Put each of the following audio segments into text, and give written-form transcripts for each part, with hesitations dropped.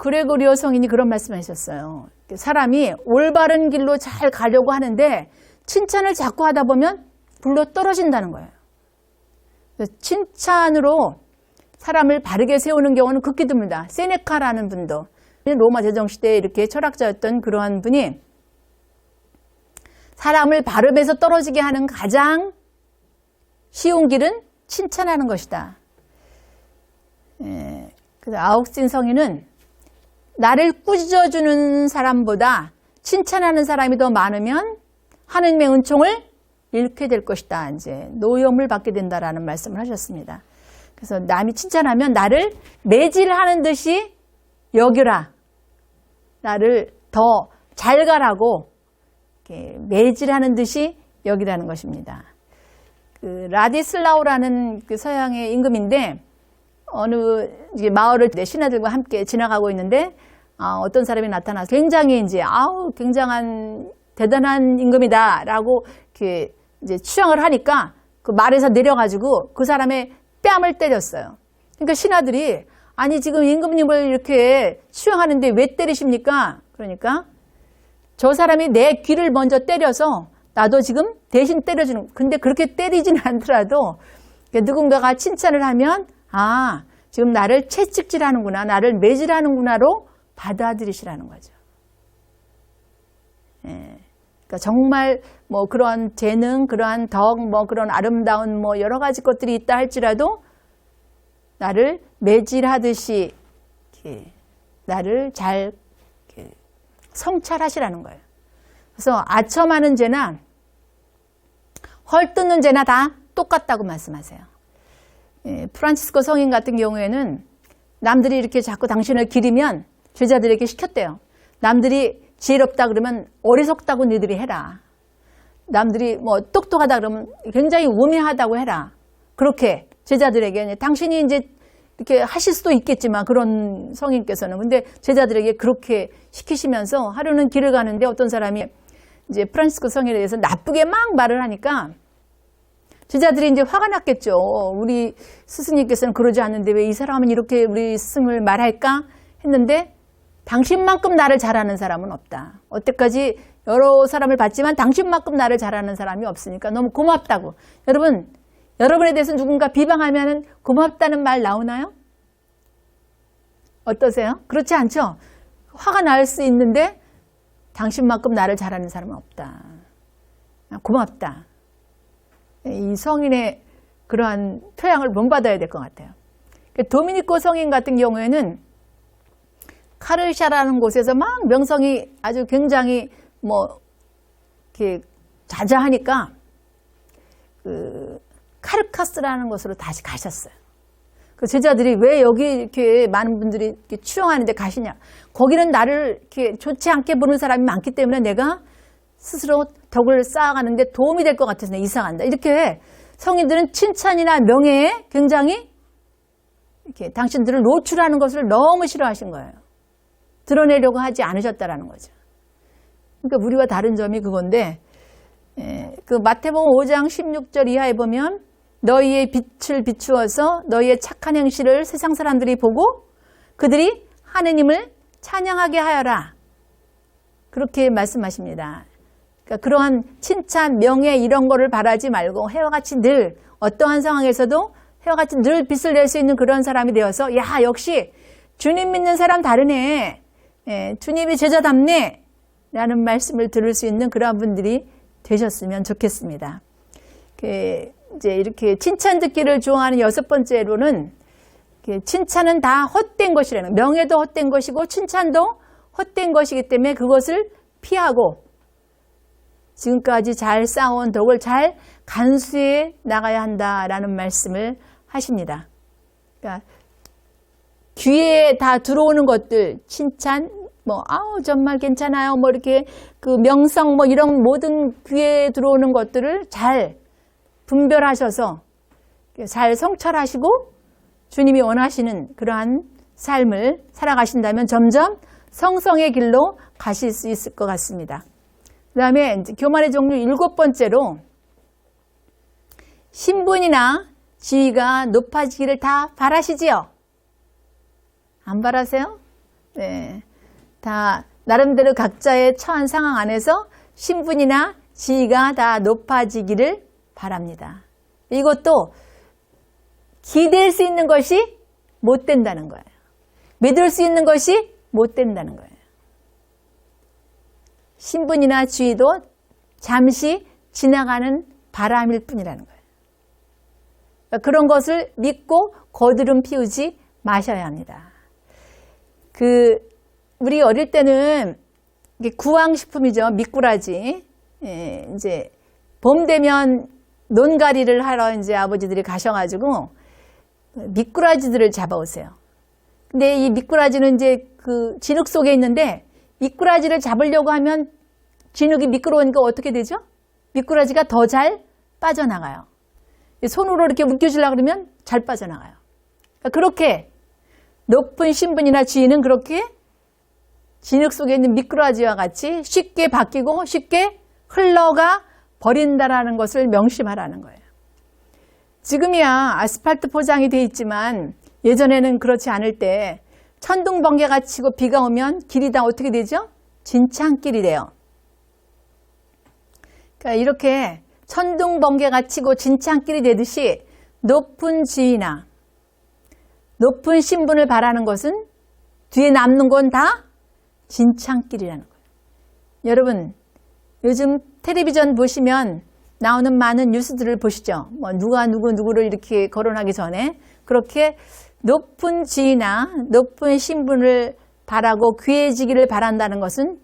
그레고리오 성인이 그런 말씀을 하셨어요. 사람이 올바른 길로 잘 가려고 하는데 칭찬을 자꾸 하다 보면 굴러 떨어진다는 거예요. 칭찬으로 사람을 바르게 세우는 경우는 극히 드뭅니다. 세네카라는 분도 로마 제정시대에 이렇게 철학자였던 그러한 분이 사람을 바름에서 떨어지게 하는 가장 쉬운 길은 칭찬하는 것이다. 그래서 아우구스틴 성인은 나를 꾸짖어주는 사람보다 칭찬하는 사람이 더 많으면 하느님의 은총을 잃게 될 것이다. 이제 노여움을 받게 된다라는 말씀을 하셨습니다. 그래서 남이 칭찬하면 나를 매질하는 듯이 여겨라. 나를 더 잘 가라고 이렇게 매질하는 듯이 여기라는 것입니다. 그 라디슬라우라는 그 서양의 임금인데 어느 이제 마을을 신하들과 함께 지나가고 있는데 어떤 사람이 나타나서 굉장히 이제 굉장한 대단한 임금이다라고 이렇게 이제 추앙을 하니까 그 말에서 내려가지고 그 사람의 뺨을 때렸어요. 그러니까 신하들이 아니 지금 임금님을 이렇게 추앙하는데 왜 때리십니까? 그러니까 저 사람이 내 귀를 먼저 때려서 나도 지금 대신 때려주는. 근데 그렇게 때리지는 않더라도 누군가가 칭찬을 하면 지금 나를 채찍질하는구나, 나를 매질하는구나로 받아들이시라는 거죠. 그러니까 정말 뭐 그런 재능, 그러한 덕, 뭐 그런 아름다운 뭐 여러 가지 것들이 있다 할지라도 나를 매질하듯이 이렇게 나를 잘 이렇게 성찰하시라는 거예요. 그래서 아첨하는 죄나 헐뜯는 죄나 다 똑같다고 말씀하세요. 프란치스코 성인 같은 경우에는 남들이 이렇게 자꾸 당신을 기리면 제자들에게 시켰대요. 남들이 지혜롭다 그러면 어리석다고 너희들이 해라. 남들이 뭐 똑똑하다 그러면 굉장히 우매하다고 해라. 그렇게 제자들에게 당신이 이제 이렇게 하실 수도 있겠지만 그런 성인께서는 근데 제자들에게 그렇게 시키시면서 하루는 길을 가는데 어떤 사람이 이제 프란치스코 성인에 대해서 나쁘게 막 말을 하니까 제자들이 이제 화가 났겠죠. 우리 스승님께서는 그러지 않는데 왜 이 사람은 이렇게 우리 스승을 말할까 했는데 당신만큼 나를 잘하는 사람은 없다. 여태까지 여러 사람을 봤지만 당신만큼 나를 잘하는 사람이 없으니까 너무 고맙다고. 여러분, 여러분에 대해서 누군가 비방하면 고맙다는 말 나오나요? 어떠세요? 그렇지 않죠? 화가 날 수 있는데 당신만큼 나를 잘하는 사람은 없다. 고맙다. 이 성인의 그러한 표양을 본받아야 될 것 같아요. 도미니코 성인 같은 경우에는 카르샤라는 곳에서 막 명성이 아주 굉장히 뭐 이렇게 자자하니까 그 카르카스라는 곳으로 다시 가셨어요. 그 제자들이 왜 여기 이렇게 많은 분들이 이렇게 추앙하는데 가시냐? 거기는 나를 이렇게 좋지 않게 보는 사람이 많기 때문에 내가 스스로 덕을 쌓아가는데 도움이 될 것 같아서 이사 간다. 이렇게 성인들은 칭찬이나 명예에 굉장히 이렇게 당신들을 노출하는 것을 너무 싫어하신 거예요. 드러내려고 하지 않으셨다라는 거죠. 그러니까 우리와 다른 점이 그건데, 그 마태복음 5장 16절 이하에 보면 너희의 빛을 비추어서 너희의 착한 행실을 세상 사람들이 보고 그들이 하느님을 찬양하게 하여라. 그렇게 말씀하십니다. 그러니까 그러한 칭찬, 명예 이런 거를 바라지 말고 해와 같이 늘 어떠한 상황에서도 해와 같이 늘 빛을 낼 수 있는 그런 사람이 되어서 야 역시 주님 믿는 사람 다르네. 주님이 제자답네. 라는 말씀을 들을 수 있는 그런 분들이 되셨으면 좋겠습니다. 이제 이렇게 칭찬 듣기를 좋아하는 여섯 번째로는 칭찬은 다 헛된 것이라는 명예도 헛된 것이고 칭찬도 헛된 것이기 때문에 그것을 피하고 지금까지 잘 쌓아온 덕을 잘 간수해 나가야 한다라는 말씀을 하십니다. 그러니까 귀에 다 들어오는 것들 칭찬 정말 괜찮아요 이렇게 그 명성 이런 모든 귀에 들어오는 것들을 잘 분별하셔서 잘 성찰하시고 주님이 원하시는 그러한 삶을 살아가신다면 점점 성성의 길로 가실 수 있을 것 같습니다. 그 다음에 교만의 종류 7번째로 신분이나 지위가 높아지기를 다 바라시지요? 안 바라세요? 네, 다 나름대로 각자의 처한 상황 안에서 신분이나 지위가 다 높아지기를 바랍니다. 이것도 기댈 수 있는 것이 못 된다는 거예요. 믿을 수 있는 것이 못 된다는 거예요. 신분이나 지위도 잠시 지나가는 바람일 뿐이라는 거예요. 그런 것을 믿고 거드름 피우지 마셔야 합니다. 우리 어릴 때는 구황식품이죠. 미꾸라지. 예, 이제 봄 되면 논가리를 하러 이제 아버지들이 가셔가지고 미꾸라지들을 잡아오세요. 근데 이 미꾸라지는 이제 그 진흙 속에 있는데 미꾸라지를 잡으려고 하면 진흙이 미끄러우니까 어떻게 되죠? 미꾸라지가 더 잘 빠져나가요. 손으로 이렇게 묶여주려고 그러면 잘 빠져나가요. 그렇게 높은 신분이나 지위는 그렇게 진흙 속에 있는 미꾸라지와 같이 쉽게 바뀌고 쉽게 흘러가 버린다라는 것을 명심하라는 거예요. 지금이야 아스팔트 포장이 돼 있지만 예전에는 그렇지 않을 때 천둥번개가 치고 비가 오면 길이 다 어떻게 되죠? 진창길이 돼요. 그러니까 이렇게 천둥번개가 치고 진창길이 되듯이 높은 지위나 높은 신분을 바라는 것은 뒤에 남는 건 다 진창길이라는 거예요. 여러분, 요즘 텔레비전 보시면 나오는 많은 뉴스들을 보시죠. 뭐 누가 누구를 이렇게 거론하기 전에 그렇게 높은 지위나 높은 신분을 바라고 귀해지기를 바란다는 것은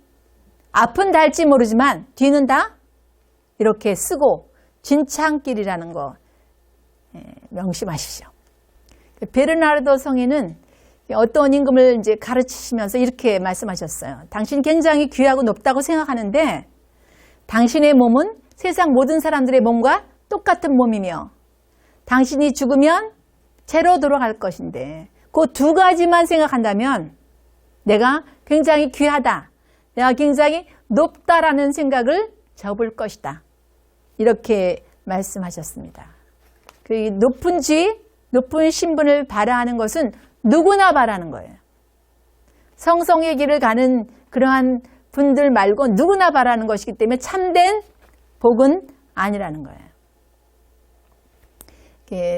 앞은 달지 모르지만 뒤는 다 이렇게 쓰고 진창길이라는 거 명심하십시오. 베르나르도 성인은 어떤 임금을 이제 가르치시면서 이렇게 말씀하셨어요. 당신 굉장히 귀하고 높다고 생각하는데 당신의 몸은 세상 모든 사람들의 몸과 똑같은 몸이며 당신이 죽으면 재로 돌아갈 것인데 그 두 가지만 생각한다면 내가 굉장히 귀하다, 내가 굉장히 높다라는 생각을 접을 것이다. 이렇게 말씀하셨습니다. 그 높은 지위, 높은 신분을 바라는 것은 누구나 바라는 거예요. 성성의 길을 가는 그러한 분들 말고 누구나 바라는 것이기 때문에 참된 복은 아니라는 거예요.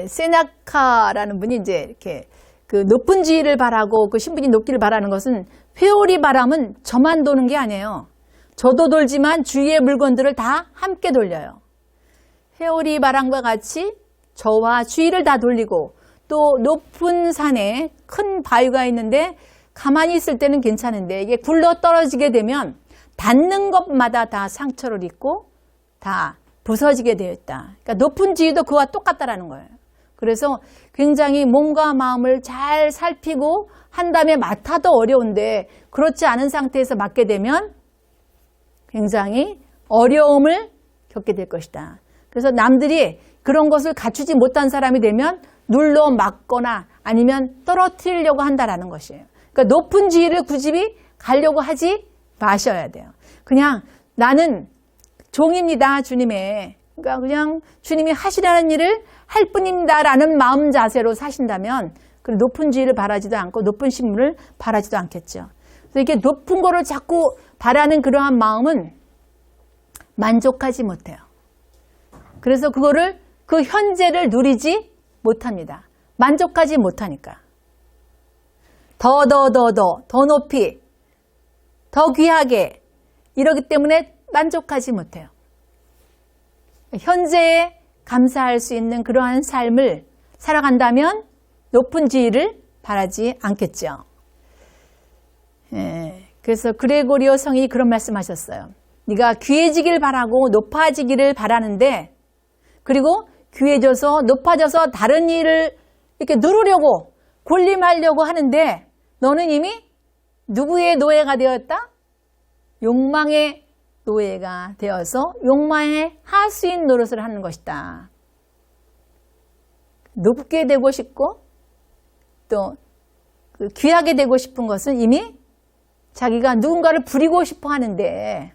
세나카라는 분이 이제 이렇게 그 높은 지위를 바라고 그 신분이 높기를 바라는 것은 회오리 바람은 저만 도는 게 아니에요. 저도 돌지만 주위의 물건들을 다 함께 돌려요. 회오리 바람과 같이 저와 주위를 다 돌리고 또 높은 산에 큰 바위가 있는데 가만히 있을 때는 괜찮은데 이게 굴러 떨어지게 되면 닿는 것마다 다 상처를 입고 다 부서지게 되어 있다. 그러니까 높은 지위도 그와 똑같다라는 거예요. 그래서 굉장히 몸과 마음을 잘 살피고 한 다음에 맡아도 어려운데 그렇지 않은 상태에서 맡게 되면 굉장히 어려움을 겪게 될 것이다. 그래서 남들이 그런 것을 갖추지 못한 사람이 되면 눌러 막거나 아니면 떨어뜨리려고 한다라는 것이에요. 그러니까 높은 지위를 굳이 가려고 하지 마셔야 돼요. 그냥 나는 종입니다, 주님의. 그러니까 그냥 주님이 하시라는 일을 할 뿐입니다라는 마음 자세로 사신다면 높은 지위를 바라지도 않고 높은 신분을 바라지도 않겠죠. 그래서 이렇게 높은 거를 자꾸 바라는 그러한 마음은 만족하지 못해요. 그래서 그거를 그 현재를 누리지 못합니다. 만족하지 못하니까. 더 높이, 더 귀하게 이러기 때문에 만족하지 못해요. 현재에 감사할 수 있는 그러한 삶을 살아간다면 높은 지위를 바라지 않겠죠. 그래서 그레고리오 성이 그런 말씀하셨어요. 네가 귀해지길 바라고 높아지기를 바라는데 그리고 귀해져서 높아져서 다른 일을 이렇게 누르려고 군림하려고 하는데 너는 이미 누구의 노예가 되었다? 욕망의 노예가 되어서 욕망의 하수인 노릇을 하는 것이다. 높게 되고 싶고 또 귀하게 되고 싶은 것은 이미 자기가 누군가를 부리고 싶어 하는데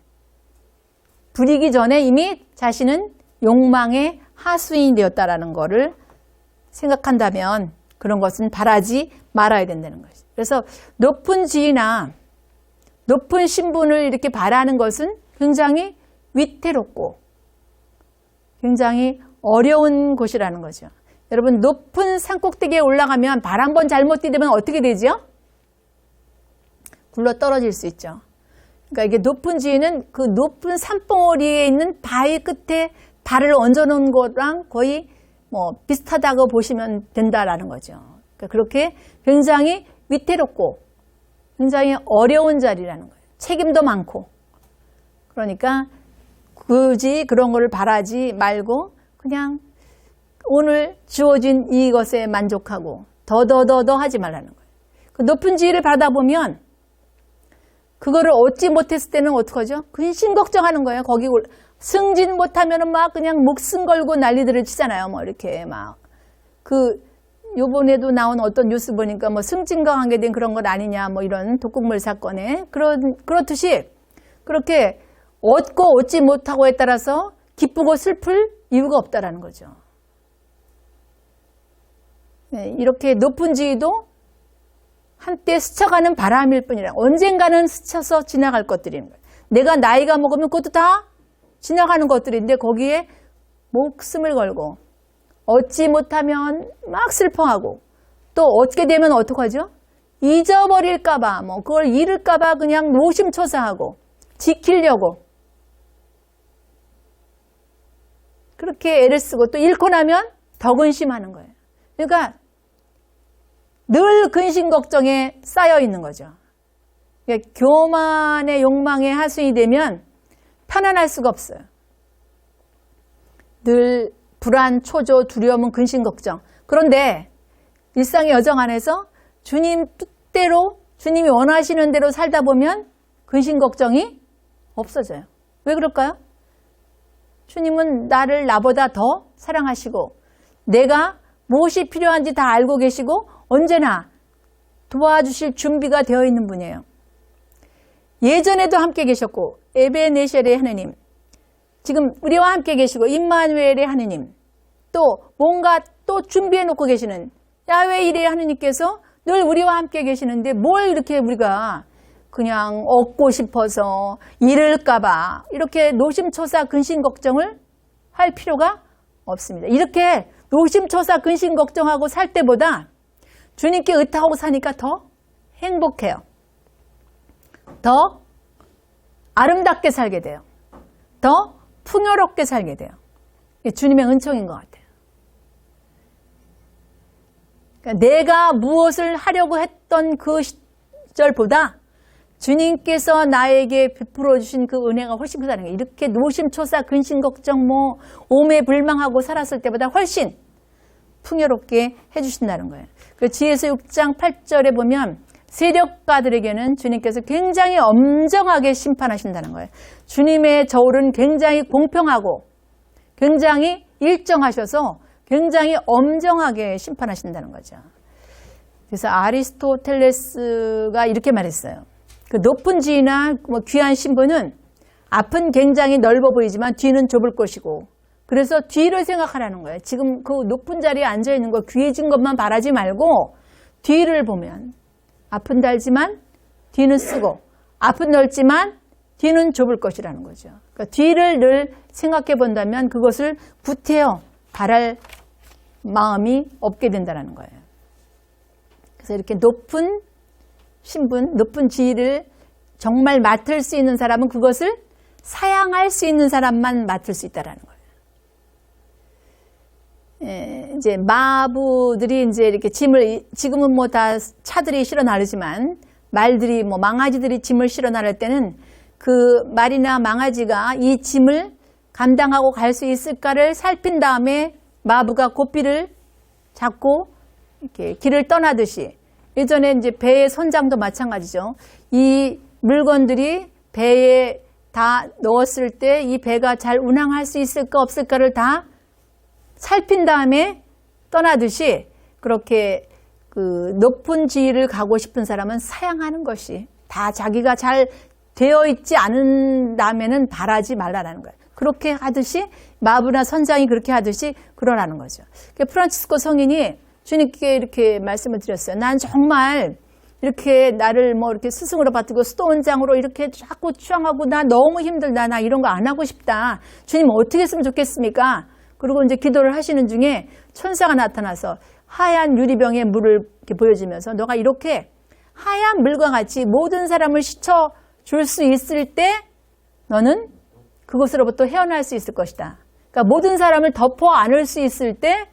부리기 전에 이미 자신은 욕망의 하수인이 되었다라는 것을 생각한다면 그런 것은 바라지 말아야 된다는 것이죠. 그래서 높은 지위나 높은 신분을 이렇게 바라는 것은 굉장히 위태롭고 굉장히 어려운 곳이라는 거죠. 여러분, 높은 산꼭대기에 올라가면 발 한 번 잘못 디디면 어떻게 되죠? 굴러 떨어질 수 있죠. 그러니까 이게 높은 지위는 그 높은 산봉우리에 있는 바위 끝에 발을 얹어놓은 거랑 거의 뭐 비슷하다고 보시면 된다라는 거죠. 그러니까 그렇게 굉장히 위태롭고 굉장히 어려운 자리라는 거예요. 책임도 많고. 그러니까 굳이 그런 거를 바라지 말고 그냥 오늘 주어진 이것에 만족하고 더 하지 말라는 거예요. 그 높은 지위를 받아보면 그거를 얻지 못했을 때는 어떡하죠? 근심 걱정하는 거예요. 거기 승진 못하면은 막 그냥 목숨 걸고 난리들을 치잖아요. 뭐 이렇게 막 요번에도 나온 어떤 뉴스 보니까 뭐 승진과 관계된 그런 건 아니냐 뭐 이런 독극물 사건에 그렇듯이 그렇게 얻고 얻지 못하고에 따라서 기쁘고 슬플 이유가 없다라는 거죠. 네, 이렇게 높은 지위도 한때 스쳐가는 바람일 뿐이라 언젠가는 스쳐서 지나갈 것들인 거예요. 내가 나이가 먹으면 그것도 다 지나가는 것들인데 거기에 목숨을 걸고 얻지 못하면 막 슬퍼하고 또 얻게 되면 어떡하죠? 잊어버릴까봐 뭐 그걸 잃을까봐 그냥 노심초사하고 지키려고 그렇게 애를 쓰고 또 잃고 나면 더 근심하는 거예요. 그러니까 늘 근심 걱정에 쌓여 있는 거죠. 그러니까 교만의 욕망의 하수인이 되면 편안할 수가 없어요. 늘 불안, 초조, 두려움은 근심 걱정. 그런데 일상의 여정 안에서 주님 뜻대로 주님이 원하시는 대로 살다 보면 근심 걱정이 없어져요. 왜 그럴까요? 주님은 나를 나보다 더 사랑하시고 내가 무엇이 필요한지 다 알고 계시고 언제나 도와주실 준비가 되어 있는 분이에요. 예전에도 함께 계셨고 에베네셀의 하느님, 지금 우리와 함께 계시고 임마누엘의 하느님, 또 뭔가 또 준비해 놓고 계시는 야훼 이레의 하느님께서 늘 우리와 함께 계시는데 뭘 이렇게 우리가 그냥 얻고 싶어서 잃을까봐 이렇게 노심초사 근심 걱정을 할 필요가 없습니다. 이렇게 노심초사 근심 걱정하고 살 때보다 주님께 의탁하고 사니까 더 행복해요. 더 아름답게 살게 돼요. 더 풍요롭게 살게 돼요. 이게 주님의 은총인 것 같아요. 그러니까 내가 무엇을 하려고 했던 그 시절보다 주님께서 나에게 베풀어 주신 그 은혜가 훨씬 크다는 거예요. 이렇게 노심초사 근심 걱정 뭐 오매불망하고 살았을 때보다 훨씬 풍요롭게 해주신다는 거예요. 그래서 지혜서 6장 8절에 보면 세력가들에게는 주님께서 굉장히 엄정하게 심판하신다는 거예요. 주님의 저울은 굉장히 공평하고 굉장히 일정하셔서 굉장히 엄정하게 심판하신다는 거죠. 그래서 아리스토텔레스가 이렇게 말했어요. 그 높은 지위나 뭐 귀한 신분은 앞은 굉장히 넓어 보이지만 뒤는 좁을 것이고 그래서 뒤를 생각하라는 거예요. 지금 그 높은 자리에 앉아있는 거 귀해진 것만 바라지 말고 뒤를 보면 앞은 달지만 뒤는 쓰고 앞은 넓지만 뒤는 좁을 것이라는 거죠. 그러니까 뒤를 늘 생각해 본다면 그것을 구태여 바랄 마음이 없게 된다는 거예요. 그래서 이렇게 높은 신분, 높은 지위를 정말 맡을 수 있는 사람은 그것을 사양할 수 있는 사람만 맡을 수 있다는 거예요. 이제 마부들이 이제 이렇게 짐을 지금은 뭐 다 차들이 실어 나르지만 말들이 뭐 망아지들이 짐을 실어 나를 때는 그 말이나 망아지가 이 짐을 감당하고 갈 수 있을까를 살핀 다음에 마부가 고삐를 잡고 이렇게 길을 떠나듯이 예전에 이제 배의 선장도 마찬가지죠. 이 물건들이 배에 다 넣었을 때 이 배가 잘 운항할 수 있을까 없을까를 다 살핀 다음에 떠나듯이 그렇게 그 높은 지위를 가고 싶은 사람은 사양하는 것이 다 자기가 잘 되어 있지 않은다면은 바라지 말라라는 거예요. 그렇게 하듯이 마부나 선장이 그렇게 하듯이 그러라는 거죠. 프란치스코 성인이 주님께 이렇게 말씀을 드렸어요. 난 정말 이렇게 나를 뭐 이렇게 스승으로 받들고 수도원장으로 이렇게 자꾸 추앙하고 나 너무 힘들다. 나 이런 거 안 하고 싶다. 주님 어떻게 했으면 좋겠습니까? 그리고 이제 기도를 하시는 중에 천사가 나타나서 하얀 유리병에 물을 이렇게 보여주면서 너가 이렇게 하얀 물과 같이 모든 사람을 씻어 줄 수 있을 때 너는 그곳으로부터 헤어날 수 있을 것이다. 그러니까 모든 사람을 덮어 안을 수 있을 때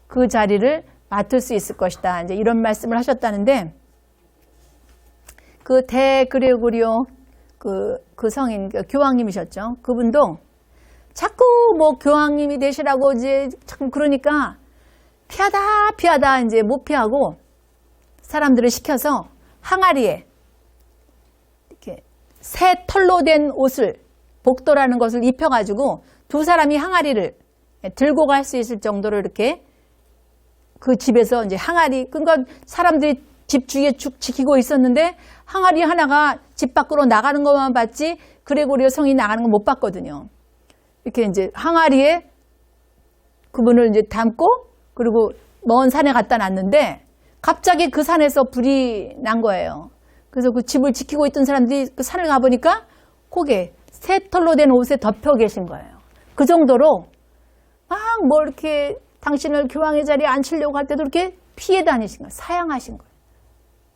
그 자리를 맡을 수 있을 것이다. 이제 이런 말씀을 하셨다는데 그 대그레고리오 그 성인 교황님이셨죠. 그분도 자꾸 뭐 교황님이 되시라고 이제 자꾸 그러니까 피하다 이제 못 피하고 사람들을 시켜서 항아리에 이렇게 새 털로 된 옷을 복도라는 것을 입혀가지고 두 사람이 항아리를 들고 갈 수 있을 정도로 이렇게 그 집에서 이제 항아리, 그러니까 사람들이 집 주위에 쭉 지키고 있었는데 항아리 하나가 집 밖으로 나가는 것만 봤지 그레고리오 성이 나가는 건 못 봤거든요. 이렇게 이제 항아리에 그분을 이제 담고 그리고 먼 산에 갖다 놨는데 갑자기 그 산에서 불이 난 거예요. 그래서 그 집을 지키고 있던 사람들이 그 산을 가보니까 거기에 새 털로 된 옷에 덮여 계신 거예요. 그 정도로 막 뭐 이렇게 당신을 교황의 자리에 앉히려고 할 때도 이렇게 피해 다니신 거예요. 사양하신 거예요.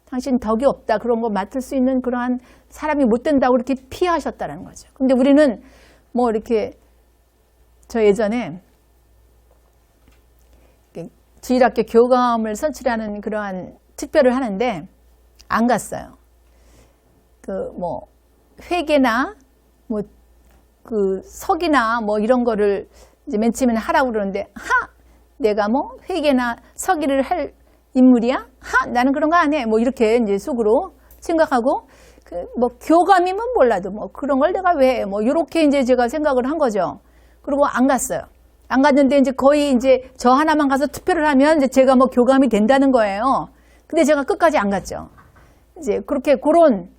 당신 덕이 없다. 그런 거 맡을 수 있는 그러한 사람이 못 된다고 이렇게 피하셨다는 거죠. 근데 우리는 뭐 이렇게 저 예전에 주일학교 교감을 선출하는 그러한 특별을 하는데 안 갔어요. 그 뭐 회계나 뭐 그 석이나 뭐 이런 거를 이제 맨 처음에는 하라고 그러는데 내가 뭐 회계나 서기를 할 인물이야? 나는 그런 거 안 해. 뭐 이렇게 이제 속으로 생각하고 그 뭐 교감이면 몰라도 뭐 그런 걸 내가 왜 해? 뭐 이렇게 이제 제가 생각을 한 거죠. 그리고 안 갔어요. 안 갔는데 이제 거의 이제 저 하나만 가서 투표를 하면 이제 제가 뭐 교감이 된다는 거예요. 근데 제가 끝까지 안 갔죠. 이제 그렇게 그런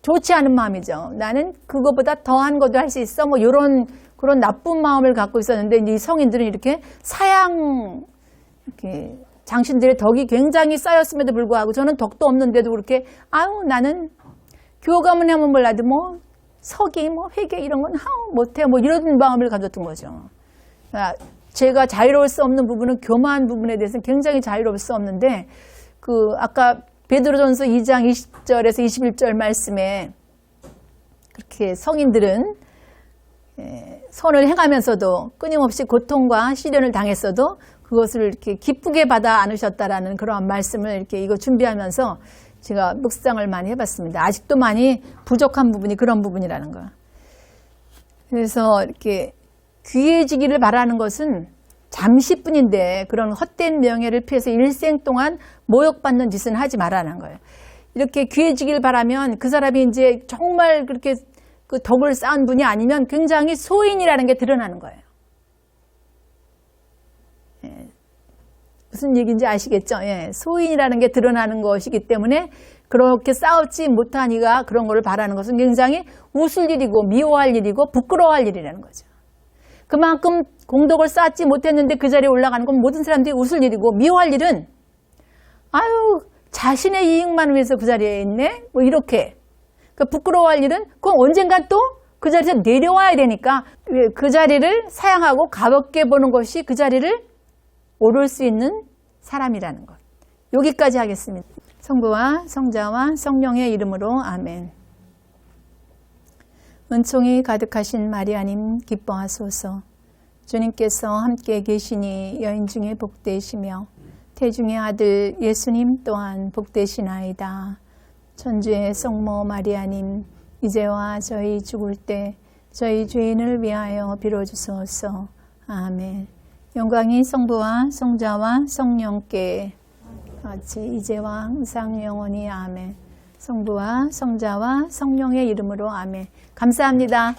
좋지 않은 마음이죠. 나는 그거보다 더한 것도 할 수 있어. 뭐 이런 그런 나쁜 마음을 갖고 있었는데 이 성인들은 이렇게 사양 이렇게 장신들의 덕이 굉장히 쌓였음에도 불구하고 저는 덕도 없는데도 그렇게 나는 교감은 하면 몰라도 뭐 서기 뭐 회계 이런 건 못해 뭐 이런 마음을 가졌던 거죠. 그러니까 제가 자유로울 수 없는 부분은 교만 부분에 대해서는 굉장히 자유로울 수 없는데 그 아까 베드로전서 2장 20절에서 21절 말씀에 그렇게 성인들은 선을 행하면서도 끊임없이 고통과 시련을 당했어도 그것을 이렇게 기쁘게 받아 안으셨다라는 그러한 말씀을 이렇게 이거 준비하면서 제가 묵상을 많이 해봤습니다. 아직도 많이 부족한 부분이 그런 부분이라는 거. 그래서 이렇게 귀해지기를 바라는 것은 잠시뿐인데 그런 헛된 명예를 피해서 일생 동안 모욕받는 짓은 하지 말라는 거예요. 이렇게 귀해지기를 바라면 그 사람이 이제 정말 그렇게 그 덕을 쌓은 분이 아니면 굉장히 소인이라는 게 드러나는 거예요. 무슨 얘기인지 아시겠죠? 소인이라는 게 드러나는 것이기 때문에 그렇게 싸우지 못한 이가 그런 거를 바라는 것은 굉장히 웃을 일이고 미워할 일이고 부끄러워할 일이라는 거죠. 그만큼 공덕을 쌓지 못했는데 그 자리에 올라가는 건 모든 사람들이 웃을 일이고 미워할 일은 자신의 이익만 위해서 그 자리에 있네? 뭐 이렇게. 부끄러워할 일은 그건 언젠간 또 그 자리에서 내려와야 되니까 그 자리를 사양하고 가볍게 보는 것이 그 자리를 오를 수 있는 사람이라는 것. 여기까지 하겠습니다. 성부와 성자와 성령의 이름으로 아멘. 은총이 가득하신 마리아님 기뻐하소서. 주님께서 함께 계시니 여인 중에 복되시며 태중의 아들 예수님 또한 복되시나이다. 천주의 성모 마리아님 이제와 저희 죽을 때 저희 죄인을 위하여 빌어주소서. 아멘. 영광이 성부와 성자와 성령께 같이 이제와 항상 영원히 아멘. 성부와 성자와 성령의 이름으로 아멘. 감사합니다.